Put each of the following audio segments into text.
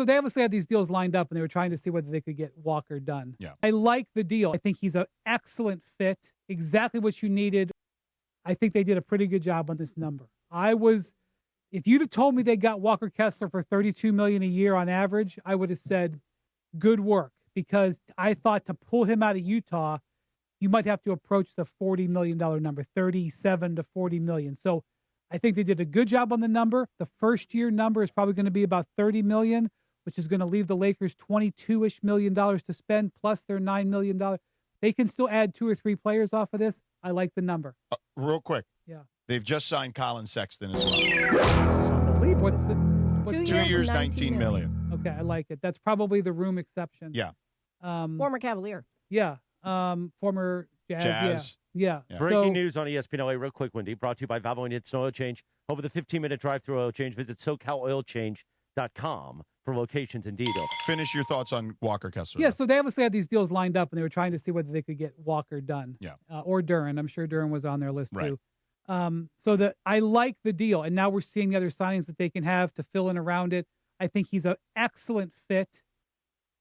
so they obviously had these deals lined up, and they were trying to see whether they could get Walker done. Yeah. I like the deal. I think he's an excellent fit, exactly what you needed. I think they did a pretty good job on this number. If you'd have told me they got Walker Kessler for $32 million a year on average, I would have said, good work, because I thought to pull him out of Utah, you might have to approach the $40 million number, 37 to $40 million. So I think they did a good job on the number. The first year number is probably going to be about $30 million, which is going to leave the Lakers $22-ish million to spend, plus their $9 million. They can still add 2 or 3 players off of this. I like the number. Real quick. Yeah. They've just signed Collin Sexton as well. This is unbelievable. What's 2 years, $19 million. Okay, I like it. That's probably the room exception. Yeah. Former Cavalier. Yeah. Former Jazz. Yeah. Breaking news on ESPN LA, real quick, Wendy, brought to you by Valvo and Instant Oil Change. Over the 15-minute drive-through oil change, visit SoCalOilChange.com for locations in detail. Finish your thoughts on Walker Kessler. Yeah, so they obviously had these deals lined up, and they were trying to see whether they could get Walker done. Yeah. Or Duren. I'm sure Duren was on their list, right. too. So I like the deal, and now we're seeing the other signings that they can have to fill in around it. I think he's an excellent fit.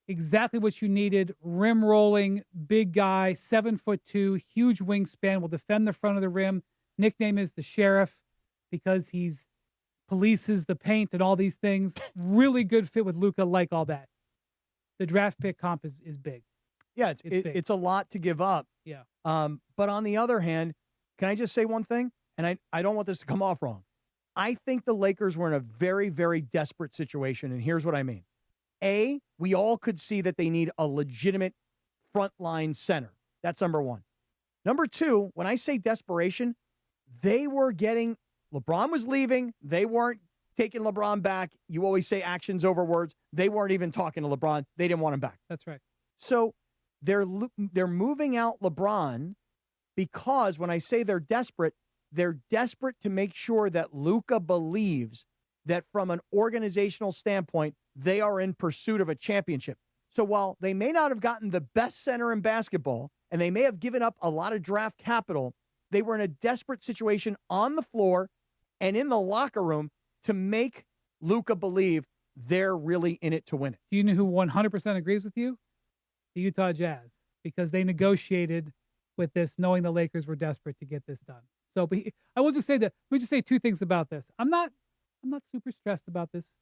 Exactly what you needed. Rim rolling, big guy, 7'2", huge wingspan, will defend the front of the rim. Nickname is the Sheriff because he's polices the paint and all these things. Really good fit with Luka, like all that. The draft pick comp is big. Yeah, it's a lot to give up. Yeah. But on the other hand, can I just say one thing? And I don't want this to come off wrong. I think the Lakers were in a very, very desperate situation, and here's what I mean. A, we all could see that they need a legitimate frontline center. That's number one. Number two, when I say desperation, they were getting – LeBron was leaving. They weren't taking LeBron back. You always say actions over words. They weren't even talking to LeBron. They didn't want him back. That's right. So they're moving out LeBron because when I say they're desperate to make sure that Luka believes that from an organizational standpoint, they are in pursuit of a championship. So while they may not have gotten the best center in basketball, and they may have given up a lot of draft capital, they were in a desperate situation on the floor and in the locker room to make Luka believe they're really in it to win it. Do you know who 100% agrees with you? The Utah Jazz, because they negotiated with this knowing the Lakers were desperate to get this done. So I will just say that let me just say 2 things about this. I'm not super stressed about this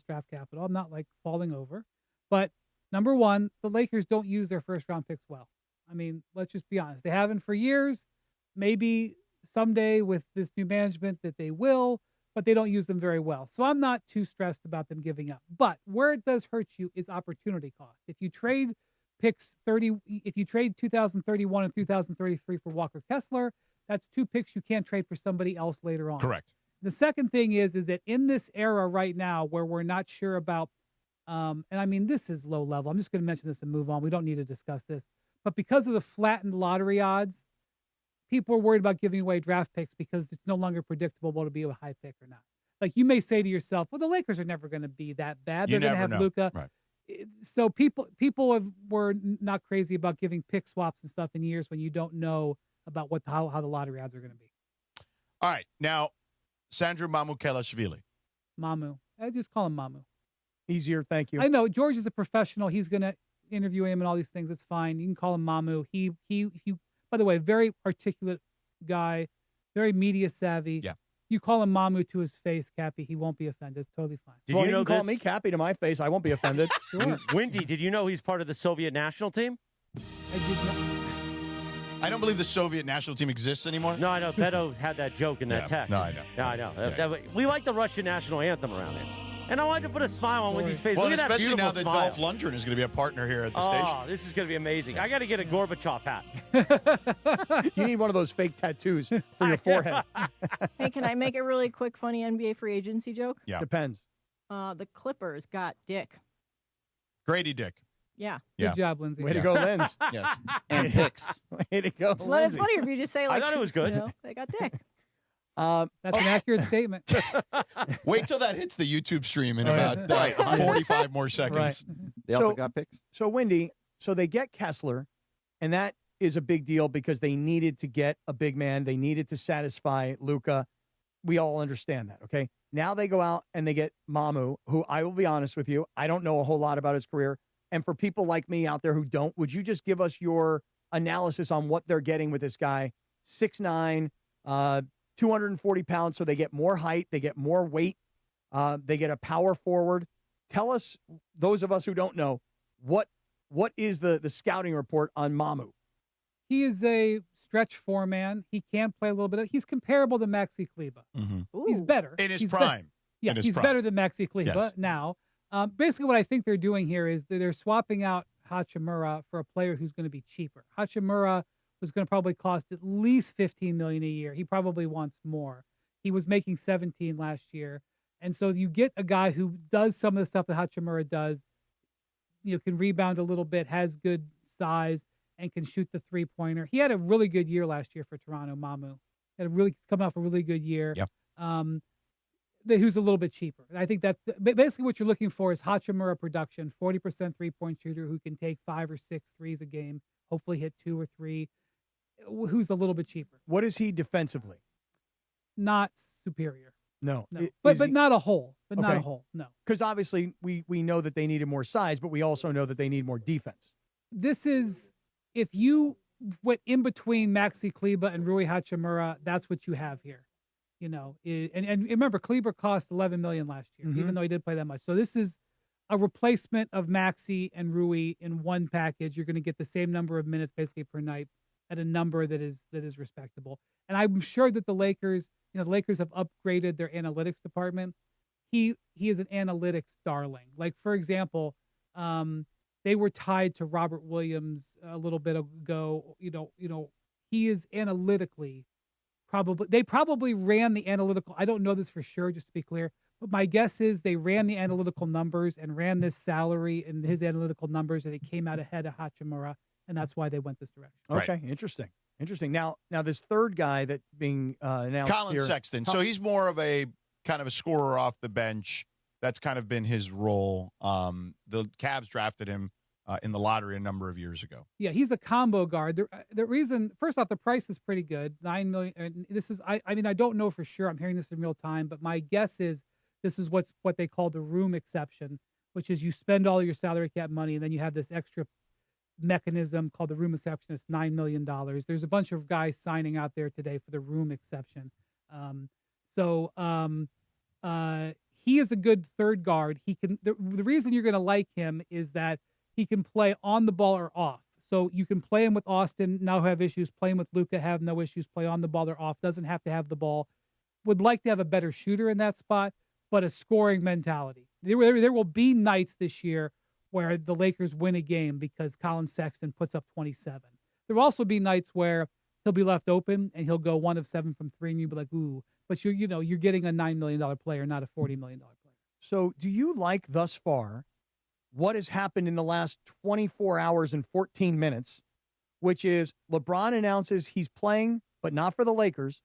draft capital. I'm not like falling over. But number one, the Lakers don't use their first round picks well. I mean, let's just be honest. They haven't for years. Maybe someday with this new management that they will, but they don't use them very well. So I'm not too stressed about them giving up. But where it does hurt you is opportunity cost. If you trade if you trade 2031 and 2033 for Walker Kessler, that's 2 picks you can't trade for somebody else later on. Correct. The second thing is that in this era right now where we're not sure about, and I mean, this is low level. I'm just going to mention this and move on. We don't need to discuss this. But because of the flattened lottery odds, people are worried about giving away draft picks because it's no longer predictable whether to be a high pick or not. Like you may say to yourself, well, the Lakers are never going to be that bad. They're going to have Luka. Right. So people were not crazy about giving pick swaps and stuff in years when you don't know about how the lottery odds are going to be. All right. Now, Sandro Mamukelashvili. Mamu. I just call him Mamu. Easier, thank you. I know. George is a professional. He's going to interview him and all these things. It's fine. You can call him Mamu. He by the way, very articulate guy, very media savvy. Yeah. You call him Mamu to his face, Cappy, he won't be offended. It's totally fine. Did you know call me Cappy to my face. I won't be offended. Sure. Windy, did you know he's part of the Soviet national team? I did not. I don't believe the Soviet national team exists anymore. No, I know. Beto had that joke in that text. No, I know. No, I know. Yeah. We like the Russian national anthem around here. And I wanted to put a smile on Wendy's face. Well, Look at that especially beautiful now that smile. Dolph Lundgren is going to be a partner here at the station. Oh, this is going to be amazing. I got to get a Gorbachev hat. You need one of those fake tattoos for your forehead. Hey, can I make a really quick, funny NBA free agency joke? Yeah. Depends. The Clippers got Dick. Grady Dick. Yeah. Good job, Lindsay. Way to go, Linz. Yes. And Hicks. Way to go, Well, it's Lindsay. funnier if you just say, like, I thought it was good. You know, they got Dick. That's an accurate statement. Wait till that hits the YouTube stream in about 45 more seconds. Right. They also got picks. So, Wendy, they get Kessler, and that is a big deal because they needed to get a big man. They needed to satisfy Luka. We all understand that, okay? Now they go out and they get Mamu, who I will be honest with you, I don't know a whole lot about his career. And for people like me out there who don't, would you just give us your analysis on what they're getting with this guy? 6'9", 240 pounds, so they get more height, they get more weight, they get a power forward. Tell us, those of us who don't know, what is the scouting report on Mamu? He is a stretch four-man. He can play a little bit. He's comparable to Maxi Kleber. He's better. In his he's prime. He's better than Maxi Kleber Yes. now. Basically, what I think they're doing here is they're swapping out Hachimura for a player who's going to be cheaper. Hachimura was going to probably cost at least $15 million a year. He probably wants more. He was making $17 last year. And so you get a guy who does some of the stuff that Hachimura does, can rebound a little bit, has good size, and can shoot the three-pointer. He had a really good year last year for Toronto, Mamu. Come off a really good year. Yep. Who's a little bit cheaper. I think that's basically what you're looking for is Hachimura production, 40% three-point shooter who can take 5 or 6 threes a game, hopefully hit 2 or 3, who's a little bit cheaper. What is he defensively? Not superior. No. But not a whole. Not a whole. No. Because obviously we know that they needed more size, but we also know that they need more defense. This is, if you went in between Maxi Kleber and Rui Hachimura, that's what you have here. And remember, Kleber cost $11 million last year, even though he didn't play that much. So this is a replacement of Maxi and Rui in one package. You're going to get the same number of minutes basically per night at a number that is respectable. And I'm sure that the Lakers have upgraded their analytics department. He is an analytics darling. Like, for example, they were tied to Robert Williams a little bit ago. He is analytically they probably ran the analytical. I don't know this for sure, just to be clear, but my guess is they ran the analytical numbers and ran this salary and his analytical numbers, and it came out ahead of Hachimura, and that's why they went this direction. Okay, Right. Interesting. Now this third guy that's being announced Collin here, Sexton. So he's more of a kind of a scorer off the bench. That's kind of been his role. The Cavs drafted him in the lottery a number of years ago. Yeah, he's a combo guard. The reason, first off, the price is pretty good, $9 million. And this is, I mean, I don't know for sure. I'm hearing this in real time, but my guess is this is what they call the room exception, which is you spend all your salary cap money and then you have this extra mechanism called the room exception. It's $9 million. There's a bunch of guys signing out there today for the room exception. He is a good third guard. He can. The reason you're going to like him is that he can play on the ball or off. So you can play him with Austin, now have issues. Play him with Luka, have no issues. Play on the ball or off. Doesn't have to have the ball. Would like to have a better shooter in that spot, but a scoring mentality. There will be nights this year where the Lakers win a game because Collin Sexton puts up 27. There will also be nights where he'll be left open and he'll go 1 of 7 from 3, and you'll be like, ooh. But you're getting a $9 million player, not a $40 million player. So do you like thus far what has happened in the last 24 hours and 14 minutes, which is LeBron announces he's playing, but not for the Lakers.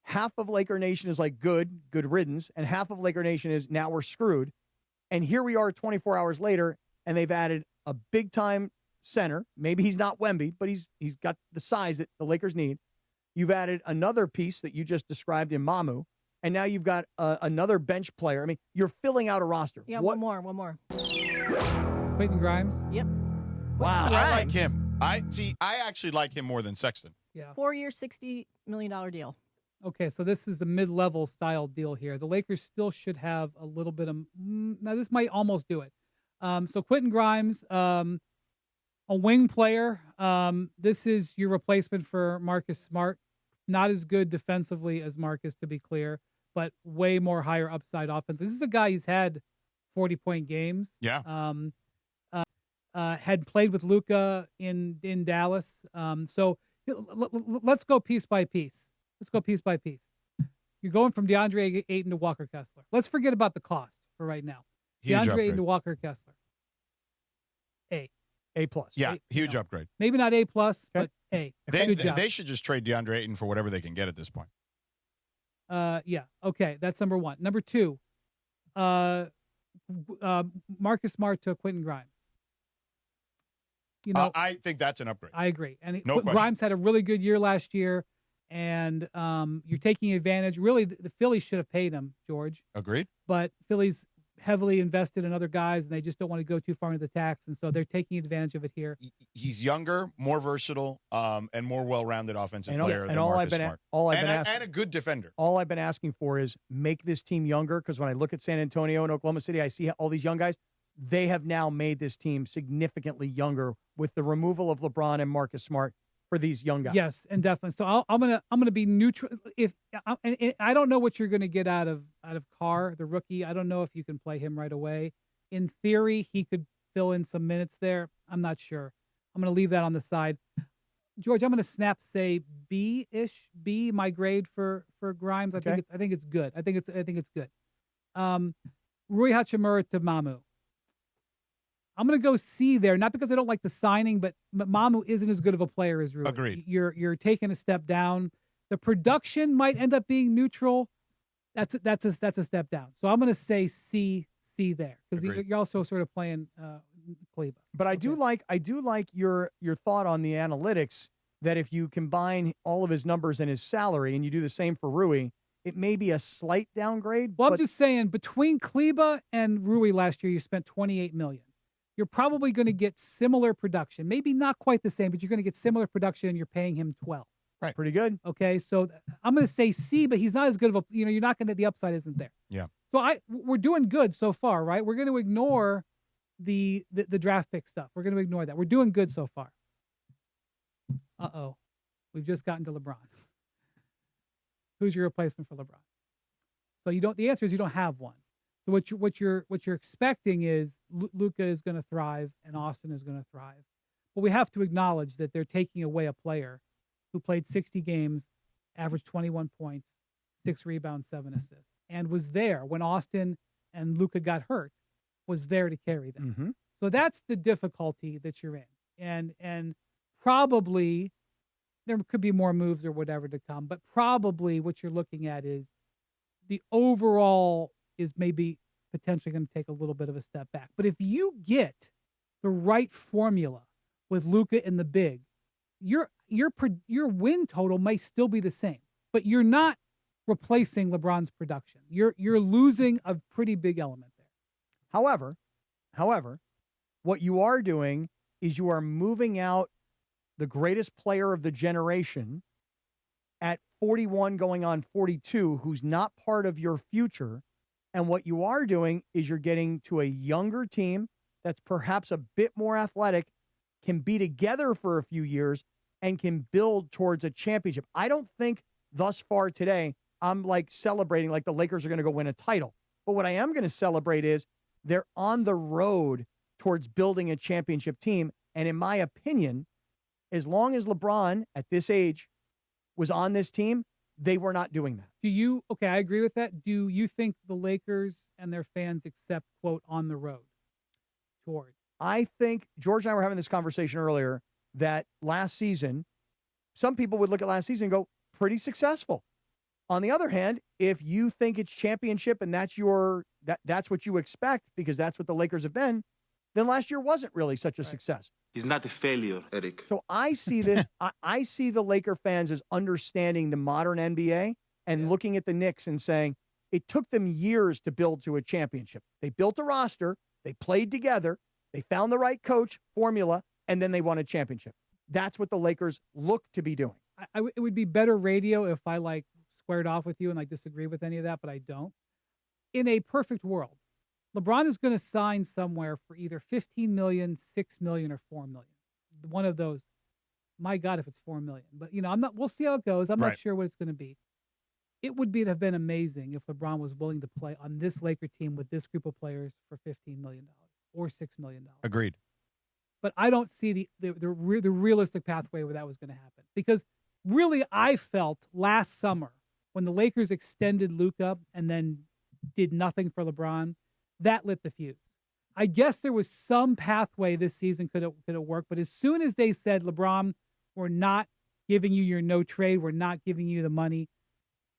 Half of Laker Nation is like, good riddance, and half of Laker Nation is, now we're screwed. And here we are 24 hours later, and they've added a big-time center. Maybe he's not Wemby, but he's got the size that the Lakers need. You've added another piece that you just described in Mamu, and now you've got another bench player. I mean, you're filling out a roster. Yeah, one more. Quentin Grimes? Yep. Wow. I like him. I actually like him more than Sexton. Yeah. 4-year, $60 million deal. Okay, so this is the mid-level style deal here. The Lakers still should have a little bit of. Now this might almost do it. So Quentin Grimes, a wing player. This is your replacement for Marcus Smart. Not as good defensively as Marcus, to be clear, but way more higher upside offense. This is a guy who's had 40-point games. Yeah. Had played with Luka in Dallas. So let's go piece by piece. You're going from DeAndre Ayton to Walker Kessler. Let's forget about the cost for right now. Huge DeAndre upgrade. Ayton to Walker Kessler. A+. Yeah, huge upgrade. Maybe not A+, but A. Good job. They should just trade DeAndre Ayton for whatever they can get at this point. Yeah. Okay, that's number one. Number two, Marcus Smart to Quentin Grimes. I think that's an upgrade. I agree. And No question. Grimes had a really good year last year, and you're taking advantage. Really, the Phillies should have paid him, George. Agreed. But Phillies heavily invested in other guys, and they just don't want to go too far into the tax, and so they're taking advantage of it here. He's younger, more versatile, and more well-rounded offensive player than all Marcus Smart. And a good defender. All I've been asking for is make this team younger, because when I look at San Antonio and Oklahoma City, I see all these young guys. They have now made this team significantly younger with the removal of LeBron and Marcus Smart for these young guys. Yes, and definitely. So I'm gonna be neutral. I don't know what you're gonna get out of Carr, the rookie. I don't know if you can play him right away. In theory, he could fill in some minutes there. I'm not sure. I'm gonna leave that on the side. George, I'm gonna say B-ish. B, my grade for Grimes. I think it's good. I think it's good. Rui Hachimura to Mamu. I'm going to go C there, not because I don't like the signing, but Mamu isn't as good of a player as Rui. Agreed. You're taking a step down. The production might end up being neutral. That's a step down. So I'm going to say C there, because you're also sort of playing Kleber. But I do like your thought on the analytics, that if you combine all of his numbers and his salary and you do the same for Rui, it may be a slight downgrade. Well, I'm just saying, between Kleber and Rui last year, you spent $28 million. You're probably going to get similar production. Maybe not quite the same, but you're going to get similar production, and you're paying him 12. Right. Pretty good. Okay, so I'm going to say C, but he's not as good of a, you're not going to, the upside isn't there. Yeah. So we're doing good so far, right? We're going to ignore the draft pick stuff. We're going to ignore that. We're doing good so far. Uh-oh. We've just gotten to LeBron. Who's your replacement for LeBron? So the answer is you don't have one. So what you're expecting is Luka is going to thrive and Austin is going to thrive. But we have to acknowledge that they're taking away a player who played 60 games, averaged 21 points, 6 rebounds, 7 assists, and was there when Austin and Luka got hurt, was there to carry them. Mm-hmm. So that's the difficulty that you're in. And probably there could be more moves or whatever to come, but probably what you're looking at is the overall is maybe potentially going to take a little bit of a step back. But if you get the right formula with Luka in the big, your win total may still be the same, but you're not replacing LeBron's production. You're losing a pretty big element there. However, what you are doing is you are moving out the greatest player of the generation at 41 going on 42, who's not part of your future. And what you are doing is you're getting to a younger team that's perhaps a bit more athletic, can be together for a few years, and can build towards a championship. I don't think thus far today I'm celebrating like the Lakers are going to go win a title. But what I am going to celebrate is they're on the road towards building a championship team. And in my opinion, as long as LeBron at this age was on this team, they were not doing that. Okay, I agree with that. Do you think the Lakers and their fans accept, quote, on the road toward? I think George and I were having this conversation earlier that last season, some people would look at last season and go, pretty successful. On the other hand, if you think it's championship and that's what you expect because that's what the Lakers have been, then last year wasn't really such a success. He's not a failure, Eric. So I see this. I see the Laker fans as understanding the modern NBA and looking at the Knicks and saying it took them years to build to a championship. They built a roster, they played together, they found the right coach, formula, and then they won a championship. That's what the Lakers look to be doing. It would be better radio if I squared off with you and disagree with any of that, but I don't. In a perfect world, LeBron is going to sign somewhere for either $15 million, $6 million, or $4 million. One of those. My God, if it's $4 million. But I'm not. We'll see how it goes. I'm not sure what it's going to be. It would have been amazing if LeBron was willing to play on this Laker team with this group of players for $15 million or $6 million. Agreed. But I don't see the realistic pathway where that was going to happen, because really I felt last summer when the Lakers extended Luka and then did nothing for LeBron, that lit the fuse. I guess there was some pathway this season could have worked, but as soon as they said, LeBron, we're not giving you your no trade, we're not giving you the money,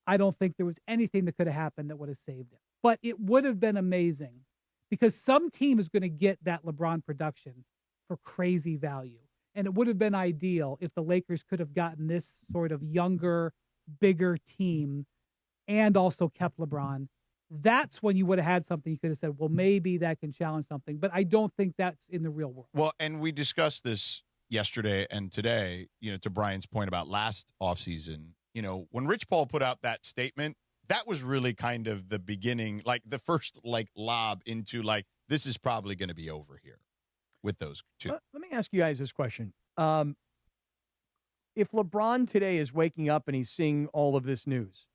I don't think there was anything that could have happened that would have saved it. But it would have been amazing, because some team is going to get that LeBron production for crazy value. And it would have been ideal if the Lakers could have gotten this sort of younger, bigger team and also kept LeBron. That's when you would have had something you could have said, well, maybe that can challenge something. But I don't think that's in the real world. Well, and we discussed this yesterday and today, to Brian's point about last offseason. When Rich Paul put out that statement, that was really kind of the beginning, like the first lob into this is probably going to be over here with those two. Let me ask you guys this question. If LeBron today is waking up and he's seeing all of this news,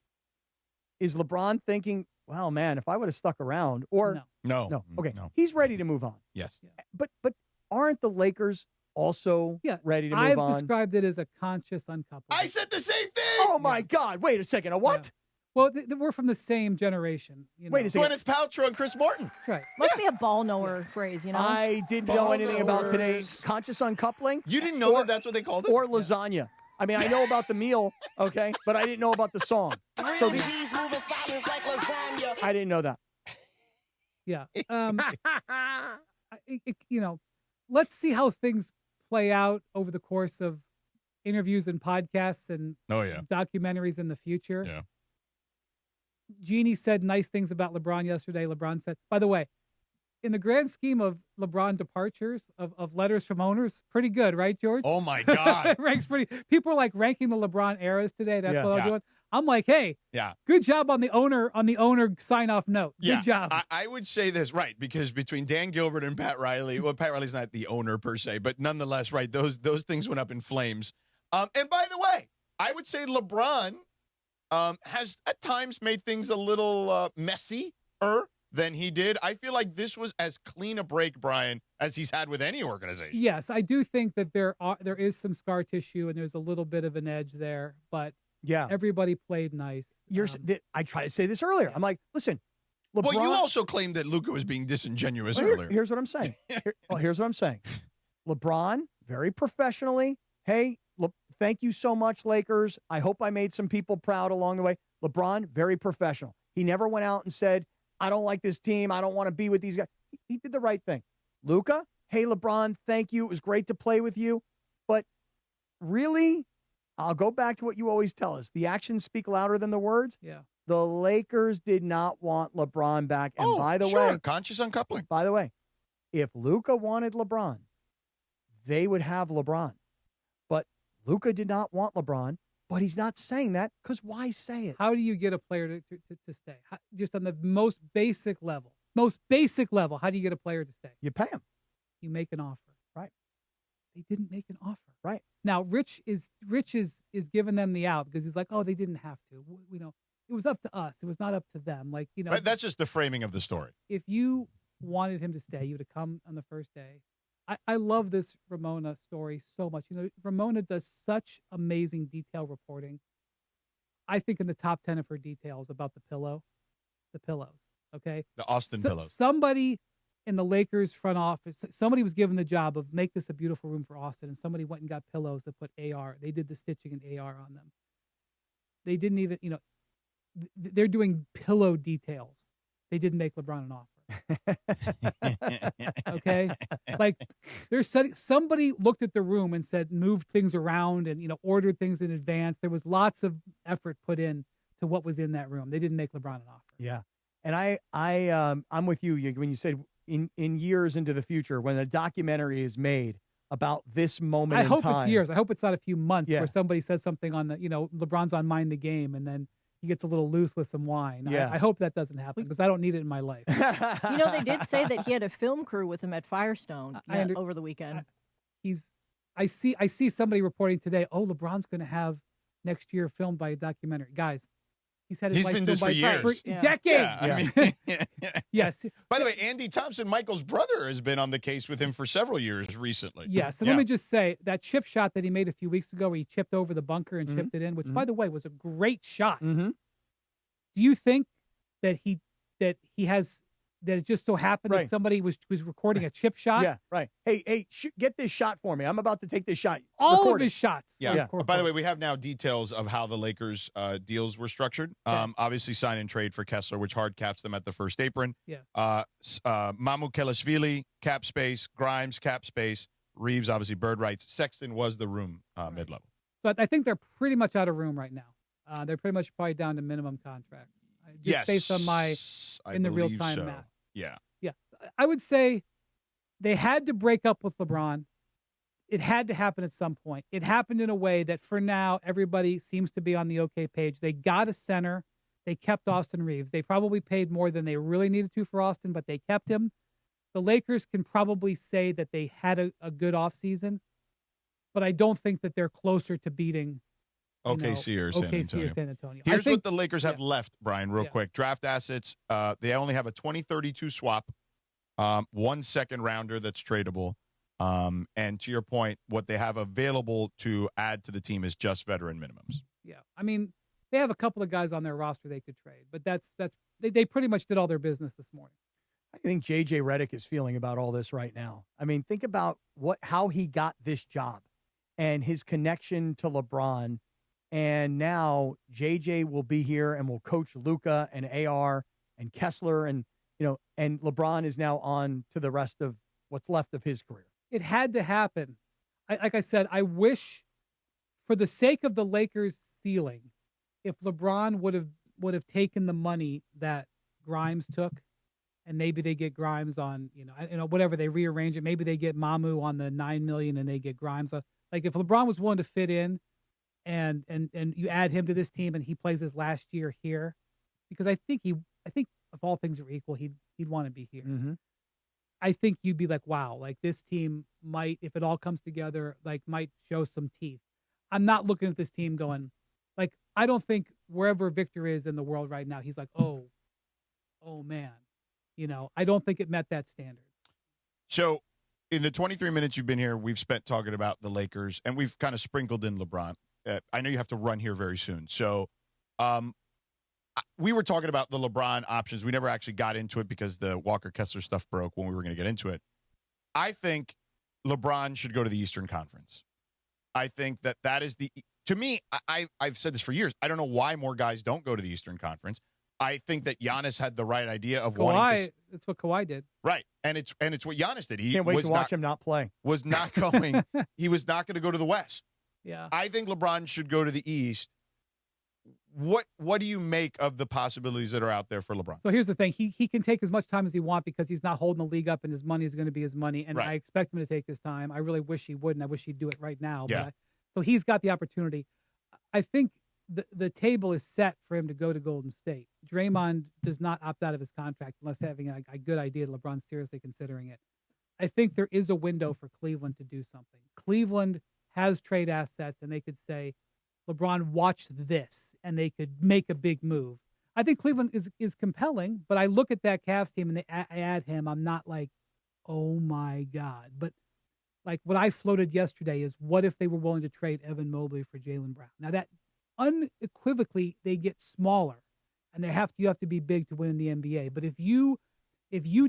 is LeBron thinking, well, man, if I would have stuck around, or no. Okay. No. He's ready to move on. Yes. But aren't the Lakers also ready to move I've on? described it as a conscious uncoupling. I said the same thing. Oh my God. Wait a second. A what? Yeah. Well, we're from the same generation. Wait a second. Gwyneth Paltrow and Chris Morton. That's right. Must be a ball knower phrase, I didn't know anything about today. Conscious uncoupling? You didn't know that's what they called it? Or lasagna. I mean, I know about the meal, okay, but I didn't know about the song. So I didn't know that. Yeah. Let's see how things play out over the course of interviews and podcasts and documentaries in the future. Yeah. Jeannie said nice things about LeBron yesterday. LeBron said, by the way, in the grand scheme of LeBron departures of letters from owners, pretty good, right, George? Oh my God. It ranks pretty. People are like ranking the LeBron eras today. That's what I'm doing. I'm like, hey, good job on the owner sign off note. Good job. I would say this, right, because between Dan Gilbert and Pat Riley, well, Pat Riley's not the owner per se, but nonetheless, right, those things went up in flames. And by the way, I would say LeBron has at times made things a little messier than he did. I feel like this was as clean a break, Brian, as he's had with any organization. Yes, I do think that there is some scar tissue and there's a little bit of an edge there, but everybody played nice. I tried to say this earlier. I'm like, listen, LeBron. Well, you also claimed that Luka was being disingenuous earlier. Here's what I'm saying. Here's what I'm saying. LeBron, very professionally, hey, thank you so much, Lakers. I hope I made some people proud along the way. LeBron, very professional. He never went out and said, I don't like this team. I don't want to be with these guys. He did the right thing. Luka, hey, LeBron, thank you. It was great to play with you. But really, I'll go back to what you always tell us. The actions speak louder than the words. Yeah. The Lakers did not want LeBron back. And by the way, conscious uncoupling. By the way, if Luka wanted LeBron, they would have LeBron. But Luka did not want LeBron. But he's not saying that because why say it? How do you get a player to stay? Just on the most basic level, how do you get a player to stay? You pay him. You make an offer. Right. They didn't make an offer. Right. Now, Rich is giving them the out because he's like, oh, they didn't have to. It was up to us. It was not up to them. Right, that's just the framing of the story. If you wanted him to stay, you would have come on the first day. I love this Ramona story so much. Ramona does such amazing detail reporting. I think in the top 10 of her details about the pillows, okay? The Austin pillows. Somebody in the Lakers front office, somebody was given the job of make this a beautiful room for Austin, and somebody went and got pillows that put AR. They did the stitching and AR on them. They didn't even, they're doing pillow details. They didn't make LeBron an offer. Okay, like somebody looked at the room and said moved things around and ordered things in advance. There was lots of effort put in to what was in that room. They didn't make LeBron an offer. Yeah, and I'm with you when you said in years into the future when a documentary is made about this moment. I hope in time, it's years. I hope it's not a few months where somebody says something on the LeBron's on Mind the Game and then he gets a little loose with some wine. Yeah. I hope that doesn't happen because I don't need it in my life. They did say that he had a film crew with him at Firestone over the weekend. I see somebody reporting today, LeBron's going to have next year filmed by a documentary. Guys, he's had his life been filmed this for years. Decades. Yeah, I mean, yes. By the way, Andy Thompson, Michael's brother, has been on the case with him for several years recently. Yes. And let me just say that chip shot that he made a few weeks ago where he chipped over the bunker and chipped it in, which, by the way, was a great shot. Mm-hmm. Do you think that it just so happened that somebody was recording a chip shot? Yeah, right. Hey, get this shot for me. I'm about to take this shot. All of his shots. Yeah. By the way, we have now details of how the Lakers deals were structured. Obviously, sign and trade for Kessler, which hard caps them at the first apron. Yes. Mamukelashvili, cap space. Grimes, cap space. Reaves, obviously, Bird writes, Sexton was the room mid-level. So I think they're pretty much out of room right now. They're pretty much probably down to minimum contracts. Just based on my in the real-time math. Yeah. Yeah. I would say they had to break up with LeBron. It had to happen at some point. It happened in a way that for now, everybody seems to be on the okay page. They got a center. They kept Austin Reaves. They probably paid more than they really needed to for Austin, but they kept him. The Lakers can probably say that they had a good offseason, but I don't think that they're closer to beating OKC or San Antonio. Here's what the Lakers have left, Brian, real quick. Draft assets. They only have a 2032 swap, 1 second rounder that's tradable. And to your point, what they have available to add to the team is just veteran minimums. Yeah. I mean, they have a couple of guys on their roster they could trade, but they pretty much did all their business this morning. I think JJ Redick is feeling about all this right now. I mean, think about how he got this job and his connection to LeBron. And now JJ will be here and will coach Luka and AR and Kessler and LeBron is now on to the rest of what's left of his career. It had to happen. Like I said, I wish, for the sake of the Lakers' ceiling, if LeBron would have taken the money that Grimes took, and maybe they get Grimes on, whatever, they rearrange it. Maybe they get Mamu on the $9 million and they get Grimes on. Like if LeBron was willing to fit in, and you add him to this team and he plays his last year here, because I think if all things are equal, he'd want to be here. Mm-hmm. I think you'd be like, wow, like this team might, if it all comes together, like might show some teeth. I'm not looking at this team going, like, I don't think wherever Victor is in the world right now, he's like, oh man, I don't think it met that standard. So in the 23 minutes you've been here, we've spent talking about the Lakers and we've kind of sprinkled in LeBron. I know you have to run here very soon. So, we were talking about the LeBron options. We never actually got into it because the Walker Kessler stuff broke when we were going to get into it. I think LeBron should go to the Eastern Conference. I think that is to me, I've said this for years. I don't know why more guys don't go to the Eastern Conference. I think that Giannis had the right idea of wanting to. That's what Kawhi did. Right. And it's what Giannis did. He can't wait to watch him not play. Was not going. He was not going to go to the West. Yeah. I think LeBron should go to the East. What do you make of the possibilities that are out there for LeBron? So here's the thing. He can take as much time as he wants because he's not holding the league up and his money is going to be his money. And right. I expect him to take his time. I really wish he wouldn't. I wish he'd do it right now. Yeah. So he's got the opportunity. I think the table is set for him to go to Golden State. Draymond does not opt out of his contract unless having a good idea. LeBron's seriously considering it. I think there is a window for Cleveland to do something. Cleveland has trade assets and they could say, LeBron, watch this, and they could make a big move. I think Cleveland is compelling, but I look at that Cavs team and I add him. I'm not like, oh my God. But like what I floated yesterday is, what if they were willing to trade Evan Mobley for Jaylen Brown? Now that unequivocally they get smaller, and you have to be big to win in the NBA. But if you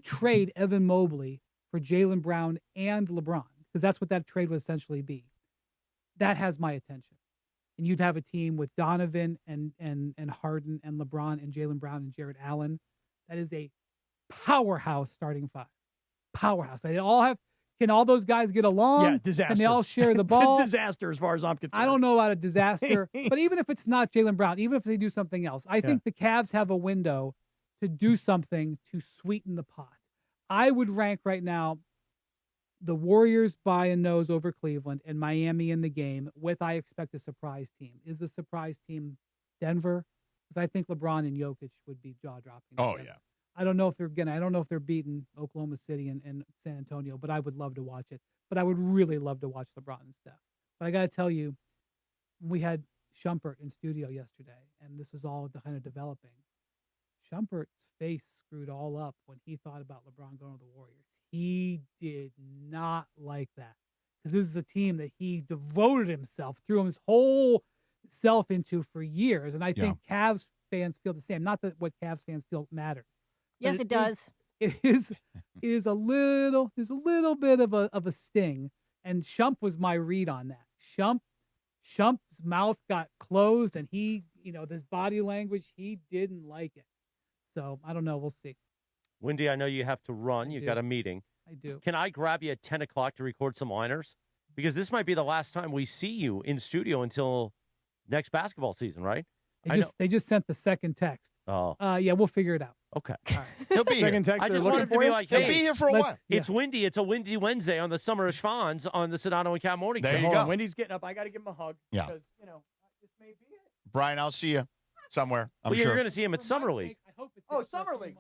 trade Evan Mobley for Jaylen Brown and LeBron, because that's what that trade would essentially be, that has my attention. And you'd have a team with Donovan and Harden and LeBron and Jaylen Brown and Jarrett Allen. That is a powerhouse starting five. Powerhouse. Can all those guys get along? Yeah, disaster. Can they all share the ball? Disaster as far as I'm concerned. I don't know about a disaster, but even if it's not Jaylen Brown, even if they do something else, I think the Cavs have a window to do something to sweeten the pot. I would rank right now the Warriors by a nose over Cleveland and Miami in the game with, I expect, a surprise team. Is the surprise team Denver? Because I think LeBron and Jokic would be jaw-dropping. Oh, yeah. I don't know if they're beating Oklahoma City and San Antonio, but I would love to watch it. But I would really love to watch LeBron and Steph. But I got to tell you, we had Shumpert in studio yesterday, and this was all kind of developing. Shumpert's face screwed all up when he thought about LeBron going to the Warriors. He did not like that because this is a team that he devoted himself, threw his whole self into for years. And I think Cavs fans feel the same. Not that what Cavs fans feel matters. Yes, it does. There's a little bit of a sting. And Shump was my read on that. Shump's mouth got closed and this body language, he didn't like it. So I don't know. We'll see. Windy, I know you have to run. You've got a meeting. I do. Can I grab you at 10 o'clock to record some liners? Because this might be the last time we see you in studio until next basketball season, right? They just sent the second text. Oh. Yeah, we'll figure it out. Okay. All right. He'll be here. Second text. I they're just looking wanted to for be you? like, He'll hey, be here for what? it's windy. It's a windy Wednesday on the Summer of Schwans on the Sedano and Cat Morning There Show. you Hold go. on. Wendy's getting up. I got to give him a hug. Yeah. Because, this may be it. Brian, I'll see you somewhere. I'm Well, sure. you're going to see him at Summer League. I hope it's Oh, Summer League.